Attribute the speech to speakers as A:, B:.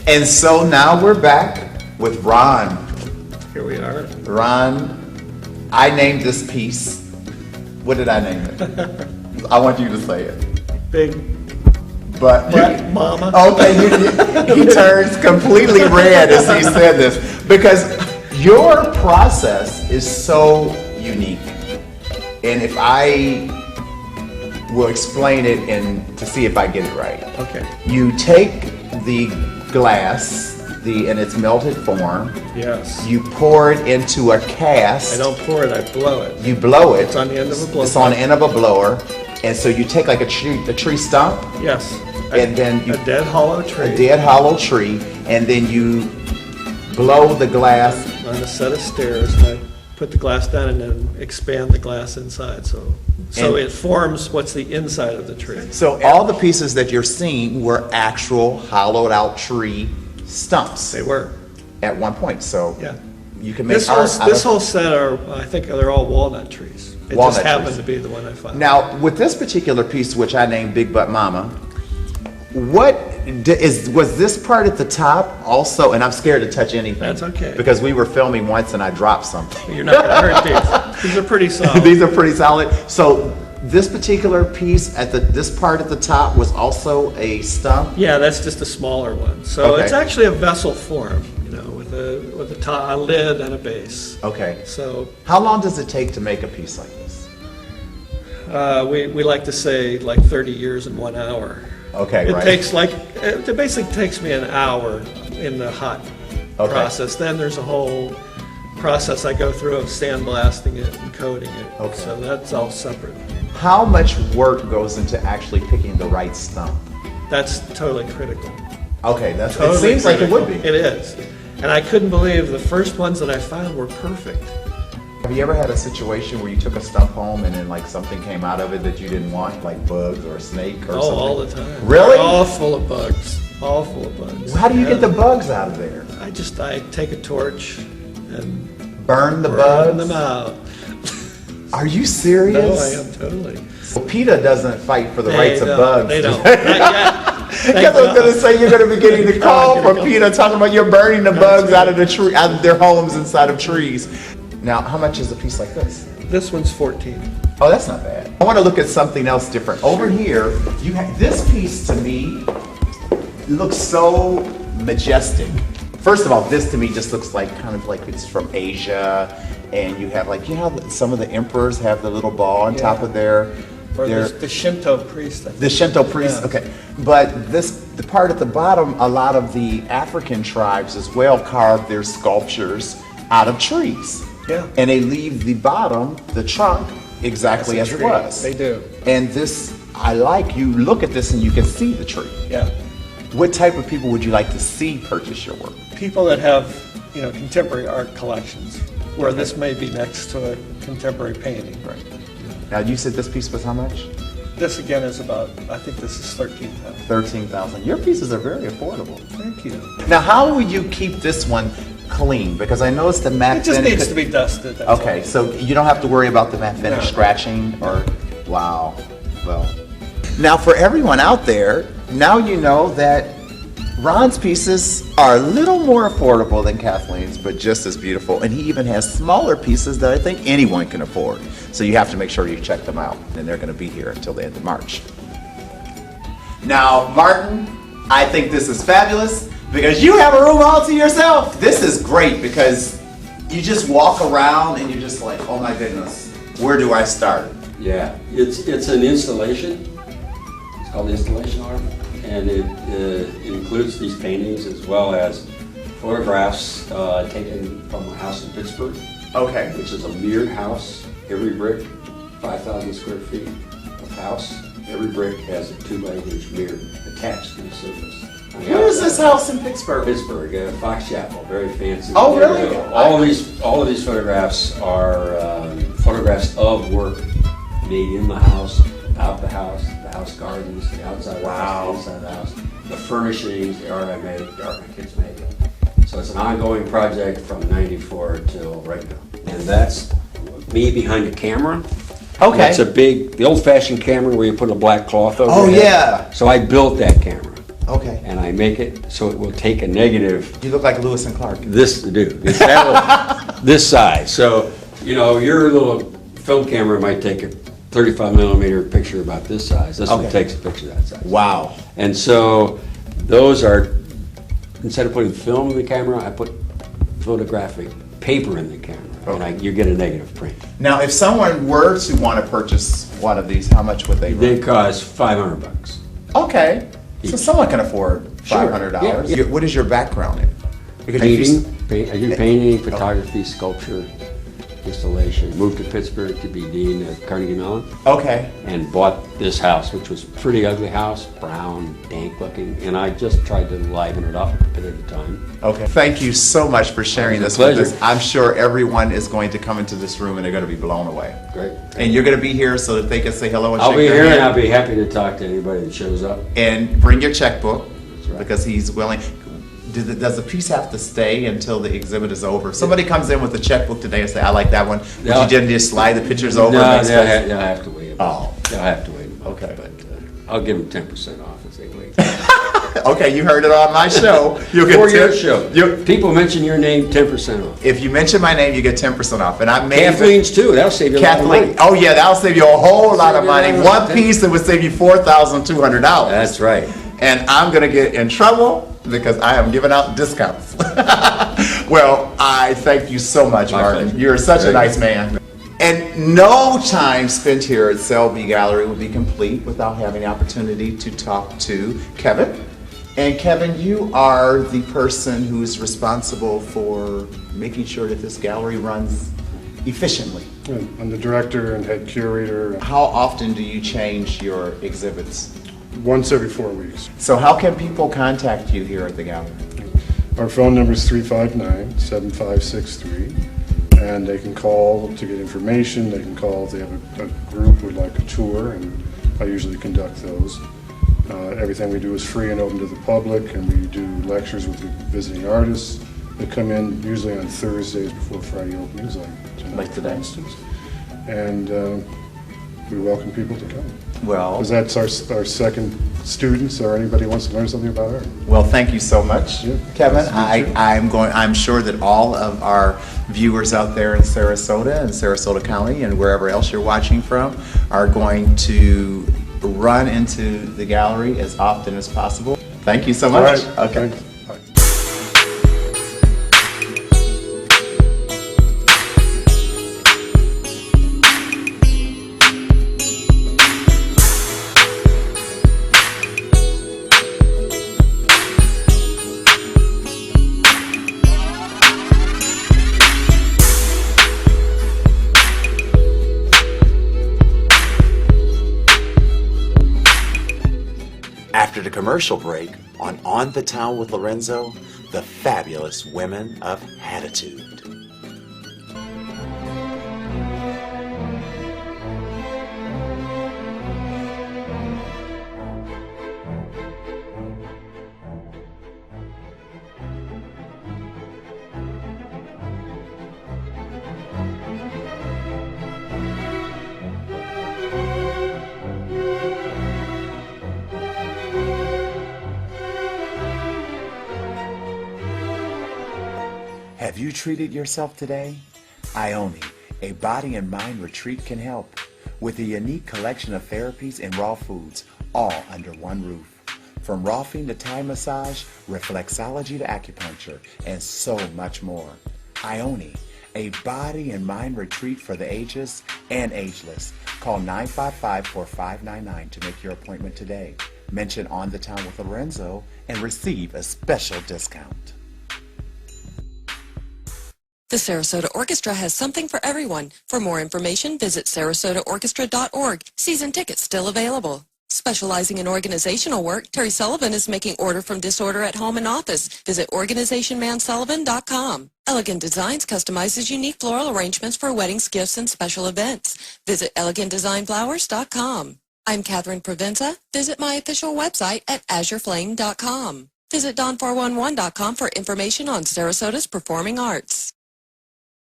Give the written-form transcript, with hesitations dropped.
A: And so now we're back with Ron.
B: Here we are.
A: Ron, I named this piece. What did I name it? I want you to say it.
B: Big
A: But
B: Mama.
A: Okay, he turns completely red as he said this because your process is so unique. And if I will explain it and to see if I get it right.
B: Okay.
A: You take the glass, in its melted form.
B: Yes.
A: You pour it into a cast.
B: I don't pour it, I blow it.
A: You blow it.
B: It's on the end of a blower.
A: It's on the end of a blower. And so you take like a tree stump.
B: Yes.
A: And then you,
B: a dead hollow tree.
A: A dead hollow tree. And then you blow the glass.
B: On a set of stairs, and I put the glass down and then expand the glass inside. So it forms what's the inside of the tree.
A: So all the pieces that you're seeing were actual hollowed out tree stumps.
B: They were.
A: At one point. So
B: yeah.
A: You can make
B: this whole set are, I think they're all walnut trees. It
A: walnut
B: just happened
A: trees.
B: to be the one I found.
A: Now, with this particular piece, which I named Big Butt Mama, was this part at the top also? And I'm scared to touch anything.
B: That's okay.
A: Because we were filming once and I dropped something.
B: You're not going to hurt these. These are pretty solid.
A: These are pretty solid. So this particular piece this part at the top was also a stump?
B: Yeah, that's just a smaller one. So
A: Okay.
B: it's actually a vessel form, with a top, a lid and a base.
A: Okay.
B: So
A: how long does it take to make a piece like this?
B: we like to say like 30 years in 1 hour.
A: Okay,
B: It
A: right.
B: it basically takes me an hour in the hot process. Then there's a whole process I go through of sandblasting it and coating it.
A: Okay.
B: So that's all separate.
A: How much work goes into actually picking the right stump?
B: That's totally critical.
A: Okay, it
B: Totally
A: seems like it
B: critical.
A: would be.
B: It is. And I couldn't believe the first ones that I found were perfect.
A: Have you ever had a situation where you took a stump home and then like something came out of it that you didn't want, like bugs or a snake or something?
B: All the time.
A: Really?
B: All full of bugs. All full of bugs.
A: How do you get the bugs out of there?
B: I take a torch and
A: Burn the bugs?
B: burn them out.
A: Are you serious?
B: No, I am totally.
A: Well, PETA doesn't fight for the rights of bugs.
B: They don't. Not yet.
A: Because I was going to say you're going to be getting the call from PETA talking about you're burning the bugs out of out of their homes inside of trees. Now, how much is a piece like this?
B: This one's 14.
A: Oh, that's not bad. I want to look at something else different. Over here, you have this piece to me looks so majestic. First of all, this to me just looks like kind of like it's from Asia, and you have like some of the emperors have the little ball on top of their.
B: Or the Shinto priest. I think.
A: The Shinto priest,
B: Yeah.
A: okay. But the part at the bottom, a lot of the African tribes as well carve their sculptures out of trees.
B: Yeah.
A: And they leave the bottom, the trunk, exactly as it
B: tree.
A: was.
B: They do.
A: And this, you look at this and you can see the tree.
B: Yeah.
A: What type of people would you like to see purchase your work?
B: People that have, contemporary art collections, where this may be next to a contemporary painting.
A: Right. Now, you said this piece was how much?
B: This again is about, I think this is 13,000.
A: 13,000. Your pieces are very affordable.
B: Thank you.
A: Now, how would you keep this one clean? Because I noticed the matte
B: It just
A: finish
B: needs to be dusted. that's
A: Okay,
B: all.
A: so you don't have to worry about the matte finish
B: No.
A: scratching or, wow, well. Now for everyone out there, now you know that Ron's pieces are a little more affordable than Kathleen's, but just as beautiful. And he even has smaller pieces that I think anyone can afford. So you have to make sure you check them out, and they're gonna be here until the end of March. Now, Martin, I think this is fabulous because you have a room all to yourself. This is great because you just walk around and you're just like, oh my goodness, where do I start?
C: Yeah, it's an installation. It's called installation art, and it includes these paintings as well as photographs taken from a house in Pittsburgh,
A: Okay.
C: which is a mirrored house. Every brick, 5,000 square feet of house. Every brick has a 2-by-8-inch mirror attached to the surface.
A: Where is this house in Pittsburgh?
C: Pittsburgh, Fox Chapel, very fancy.
A: Oh, really?
C: All of these photographs are photographs of work made in the house, about the house gardens, the outside of the house, the inside of the house, the furnishings, the art I made, the art my kids made. So it's an ongoing project from '94 till right now. And that's me behind the camera.
A: Okay.
C: That's the old-fashioned camera where you put a black cloth over
A: Oh,
C: it.
A: yeah.
C: So I built that camera.
A: Okay.
C: And I make it so it will take a negative
A: You look like Lewis and Clark.
C: this this size. So, you know, your little film camera might take a 35 millimeter picture about this size. This one
A: Okay.
C: takes a picture that size.
A: Wow.
C: And so those are, instead of putting film in the camera, I put photographic paper in the camera. And you get a negative print.
A: Now, if someone were to want to purchase one of these, how much would they
C: They
A: run?
C: cost $500.
A: Okay, so
C: Each.
A: someone can afford
C: Sure,
A: $500.
C: yeah.
A: What is your background in? Because if you-
C: I do painting, photography, sculpture, installation. Moved to Pittsburgh to be dean at Carnegie Mellon
A: Okay.
C: and bought this house, which was a pretty ugly house, brown, dank looking, and I just tried to liven it up a bit at a time.
A: Okay. Thank you so much for sharing
C: It was
A: this
C: a
A: with us.
C: pleasure.
A: I'm sure everyone is going to come into this room and they're going to be blown away.
C: Great.
A: And you're going to be here so that they can say hello and
C: I'll
A: shake
C: be
A: your
C: here and
A: hand.
C: I'll be happy to talk to anybody that shows up.
A: And bring your checkbook
C: right.
A: because he's willing. Does the piece have to stay until the exhibit is over? If somebody comes in with a checkbook today and say, I like that one, would
C: Yeah.
A: you just slide the pictures over?
C: No,
A: and make
C: they'll
A: space?
C: have to wait.
A: Oh.
C: They'll have to wait.
A: Okay.
C: But I'll give them 10% off if they wait.
A: Okay, you heard it on my show. You'll get
C: For your
A: 10
C: show.
A: you-
C: People mention your name, 10% off.
A: If you mention my name, you get 10% off. And I may
C: Kathleen's too, that'll save you a lot of money.
A: Kathleen. Oh yeah, that'll save you a whole lot of
C: Save you a
A: money.
C: lot of
A: One
C: money.
A: piece that would save you $4,200.
C: That's right.
A: And I'm gonna get in trouble because I am giving out discounts. Well, I thank you so much,
C: My
A: Martin.
C: pleasure.
A: You're such a
C: Very
A: nice
C: good.
A: man. And no time spent here at Selby Gallery would be complete without having the opportunity to talk to Kevin. And Kevin, you are the person who's responsible for making sure that this gallery runs efficiently.
D: I'm the director and head curator,
A: How often do you change your exhibits?
D: once every 4 weeks.
A: So how can people contact you here at the gallery?
D: Our phone number is 359-7563, and they can call to get information, they can call if they have a group who would like a tour, and I usually conduct those. Everything we do is free and open to the public, and we do lectures with the visiting artists that come in usually on Thursdays before Friday openings,
A: Like today.
D: for instance. And we welcome people to come.
A: Well,
D: Because that's our second students, or anybody who wants to learn something about art.
A: well, thank you so much,
D: Yeah.
A: Kevin.
D: Nice to meet you.
A: I'm sure that all of our viewers out there in Sarasota and Sarasota County and wherever else you're watching from are going to run into the gallery as often as possible. Thank you so
D: All
A: much.
D: right.
A: Okay.
D: Thanks. Bye.
A: After the commercial break on the Town with Lorenzo, the fabulous women of Attitude. Have you treated yourself today? Ione, a body and mind retreat can help. With a unique collection of therapies and raw foods, all under one roof. From Rolfing to Thai massage, reflexology to acupuncture, and so much more. Ione, a body and mind retreat for the ages and ageless. Call 955-4599 to make your appointment today. Mention On the Town with Lorenzo and receive a special discount.
E: The Sarasota Orchestra has something for everyone. For more information, visit sarasotaorchestra.org. Season tickets still available. Specializing in organizational work, Terry Sullivan is making order from disorder at home and office. Visit organizationmansullivan.com. Elegant Designs customizes unique floral arrangements for weddings, gifts, and special events. Visit elegantdesignflowers.com. I'm Catherine Provenza. Visit my official website at azureflame.com. Visit don411.com for information on Sarasota's performing arts.